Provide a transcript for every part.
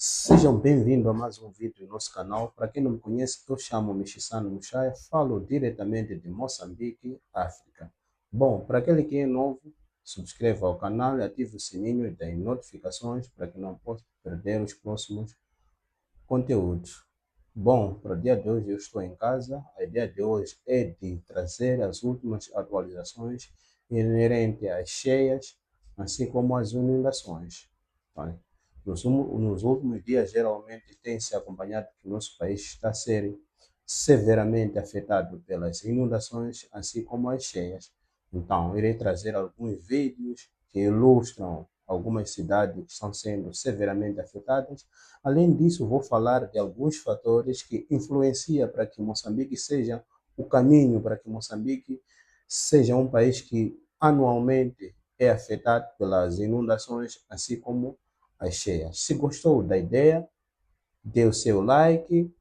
Sejam bem-vindos a mais um vídeo do nosso canal. Para quem não me conhece, eu chamo-me Chisano Mushaya, falo diretamente de Moçambique, África. Bom, para aquele que é novo, subscreva ao canal e ative o sininho das notificações para que não possa perder os próximos conteúdos. Bom, para o dia de hoje eu estou em casa. A ideia de hoje é de trazer as últimas atualizações inerentes às cheias, assim como às inundações. Tá? Nos últimos dias, geralmente, tem se acompanhado que o nosso país está a ser severamente afetado pelas inundações, assim como as cheias. Então, irei trazer alguns vídeos que ilustram algumas cidades que estão sendo severamente afetadas. Além disso, vou falar de alguns fatores que influenciam para que Moçambique seja o caminho para que Moçambique seja um país que anualmente é afetado pelas inundações, assim como as cheias. Se gostou da ideia, dê o seu like,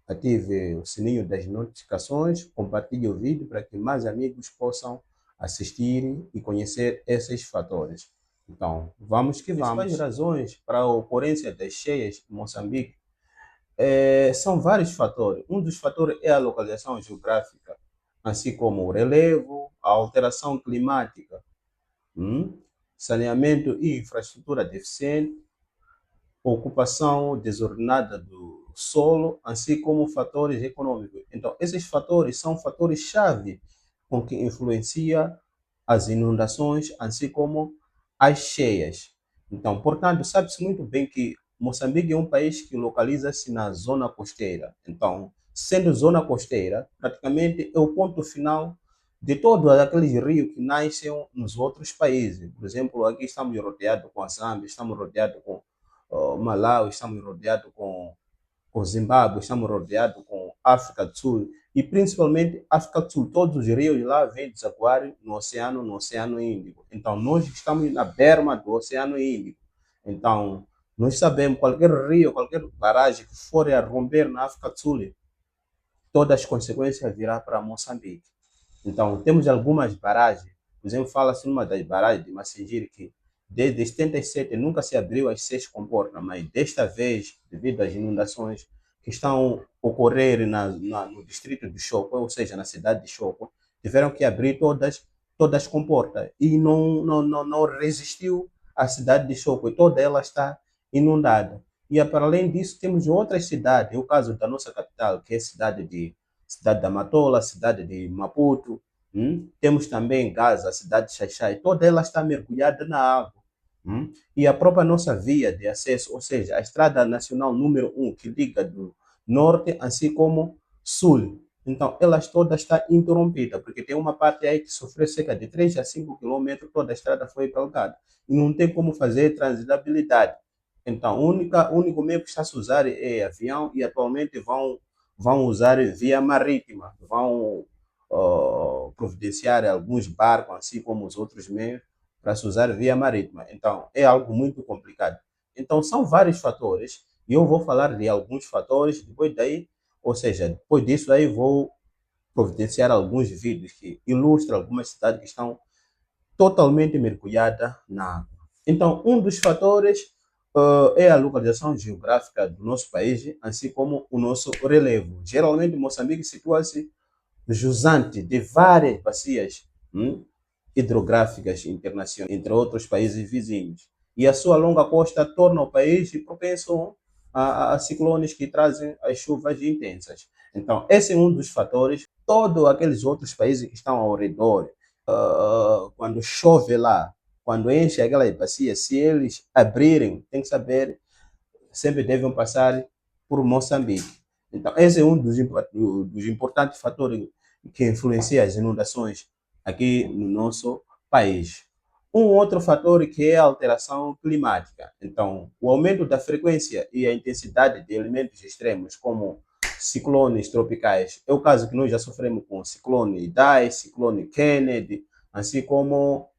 ative o sininho das notificações, compartilhe o vídeo para que mais amigos possam assistir e conhecer esses fatores. Então, vamos que vamos. As principais razões para a ocorrência das cheias em Moçambique são vários fatores. Um dos fatores é a localização geográfica, assim como o relevo, a alteração climática, saneamento e infraestrutura deficiente, ocupação desordenada do solo, assim como fatores econômicos. Então, esses fatores são fatores-chave com que influencia as inundações, assim como as cheias. Então, portanto, sabe-se muito bem que Moçambique é um país que localiza-se na zona costeira. Então, sendo zona costeira, praticamente é o ponto final de todos aqueles rios que nascem nos outros países. Por exemplo, aqui estamos rodeados com a Zâmbia, estamos rodeados com Malawi, estamos rodeados com Zimbábue, estamos rodeados com África do Sul e principalmente África do Sul. Todos os rios lá vêm desaguar no Oceano Índico. Então, nós estamos na berma do Oceano Índico. Então, nós sabemos qualquer rio, qualquer barragem que for a romper na África do Sul, todas as consequências virão para Moçambique. Então, temos algumas barragens. Por exemplo, fala-se numa das barragens de Macingiri que desde 77 nunca se abriu as 6 comportas, mas desta vez, devido às inundações que estão a ocorrer no distrito de Choco, ou seja, na cidade de Choco, tiveram que abrir todas as comportas e não resistiu à cidade de Choco e toda ela está inundada. E para além disso, temos outras cidades, o caso da nossa capital, que é a cidade da Matola, cidade de Maputo, temos também Gaza, a cidade de Xaixai, toda ela está mergulhada na água. E a própria nossa via de acesso, ou seja, a estrada nacional número 1, que liga do norte, assim como sul. Então, elas todas estão interrompidas, porque tem uma parte aí que sofreu cerca de 3 a 5 quilômetros, toda a estrada foi calcada. E não tem como fazer transitabilidade. Então, o único meio que está a se usar é avião e atualmente vão usar via marítima, vão providenciar alguns barcos, assim como os outros meios, para se usar via marítima. Então, é algo muito complicado. Então, são vários fatores, e eu vou falar de alguns fatores, depois daí, ou seja, depois disso aí vou providenciar alguns vídeos que ilustram algumas cidades que estão totalmente mergulhadas na água. Então, um dos fatores é a localização geográfica do nosso país, assim como o nosso relevo. Geralmente, Moçambique situa-se jusante de várias bacias hidrográficas internacionais, entre outros países vizinhos. E a sua longa costa torna o país propenso a ciclones que trazem as chuvas intensas. Então, esse é um dos fatores. Todos aqueles outros países que estão ao redor, quando chove lá, quando enche aquela bacia, se eles abrirem, tem que saber, sempre devem passar por Moçambique. Então, esse é um dos importantes fatores que influencia as inundações aqui no nosso país. Um outro fator que é a alteração climática. Então, o aumento da frequência e a intensidade de elementos extremos, como ciclones tropicais. É o caso que nós já sofremos com o ciclone Idai, ciclone Kennedy, assim como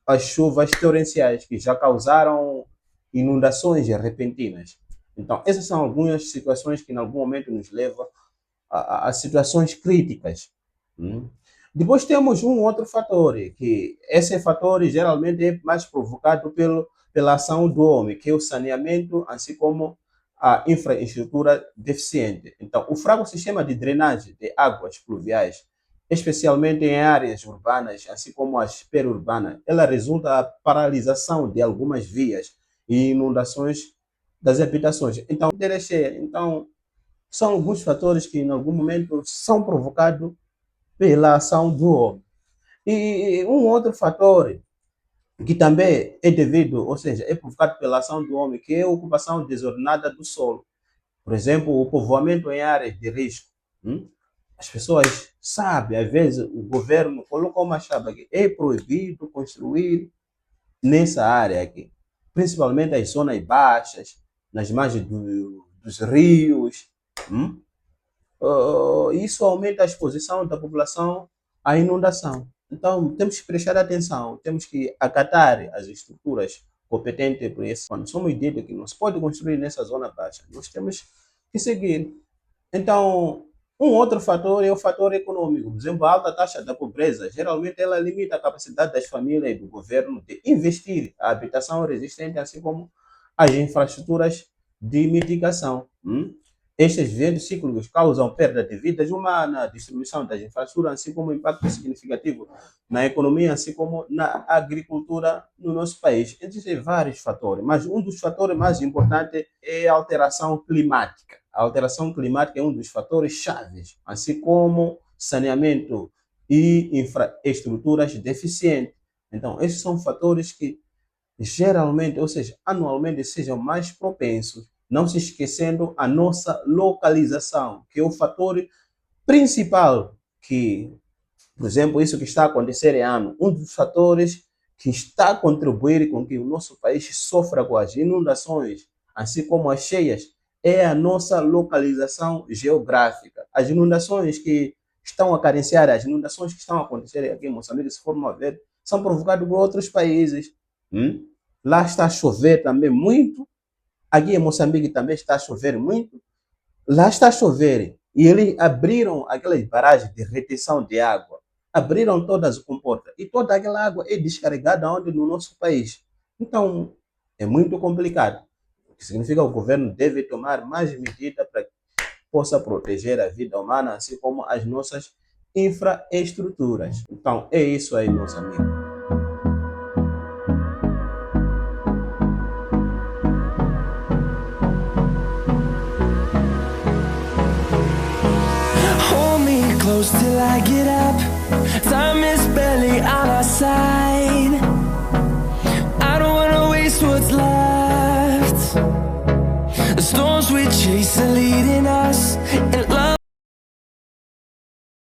as chuvas torrenciais, que já causaram inundações repentinas. Então, essas são algumas situações que, em algum momento, nos levam a situações críticas. Depois temos um outro fator, que esse fator geralmente é mais provocado pela ação do homem, que é o saneamento, assim como a infraestrutura deficiente. Então, o fraco sistema de drenagem de águas pluviais, especialmente em áreas urbanas, assim como as periurbanas, ela resulta da paralisação de algumas vias e inundações das habitações. Então, são alguns fatores que, em algum momento, são provocados pela ação do homem. E um outro fator que também é devido, ou seja, é provocado pela ação do homem, que é a ocupação desordenada do solo. Por exemplo, o povoamento em áreas de risco. As pessoas sabem, às vezes o governo colocou uma chapa que é proibido construir nessa área aqui, principalmente as zonas baixas, nas margens dos rios. Isso aumenta a exposição da população à inundação. Então, temos que prestar atenção, temos que acatar as estruturas competentes por isso. Quando somos ditos que não se pode construir nessa zona baixa, nós temos que seguir. Então, um outro fator é o fator econômico. Por exemplo, a alta taxa da pobreza, geralmente ela limita a capacidade das famílias e do governo de investir a habitação resistente, assim como as infraestruturas de mitigação. Estes eventos cíclicos causam perda de vidas humanas, destruição das infraestruturas, assim como impacto significativo na economia, assim como na agricultura no nosso país. Existem vários fatores, mas um dos fatores mais importantes é a alteração climática. A alteração climática é um dos fatores chaves, assim como saneamento e infraestruturas deficientes. Então, esses são fatores que geralmente, ou seja, anualmente, sejam mais propensos, não se esquecendo a nossa localização, que é o fator principal que, por exemplo, isso que está a acontecer em ano, um dos fatores que está a contribuir com que o nosso país sofra com as inundações, assim como as cheias, é a nossa localização geográfica. As inundações que estão a carenciar, as inundações que estão a acontecer aqui em Moçambique, se formos a ver, são provocadas por outros países. Lá está a chover também muito, aqui em Moçambique também está a chover muito, lá está a chover e eles abriram aquelas barragens de retenção de água, abriram todas as comportas e toda aquela água é descarregada onde? No nosso país. Então, é muito complicado. O que significa que o governo deve tomar mais medidas para que possa proteger a vida humana, assim como as nossas infraestruturas. Então, é isso aí, meus amigos. Close till I get up. Time is barely on our side. I don't wanna waste what's left. The storms we chase are leading us.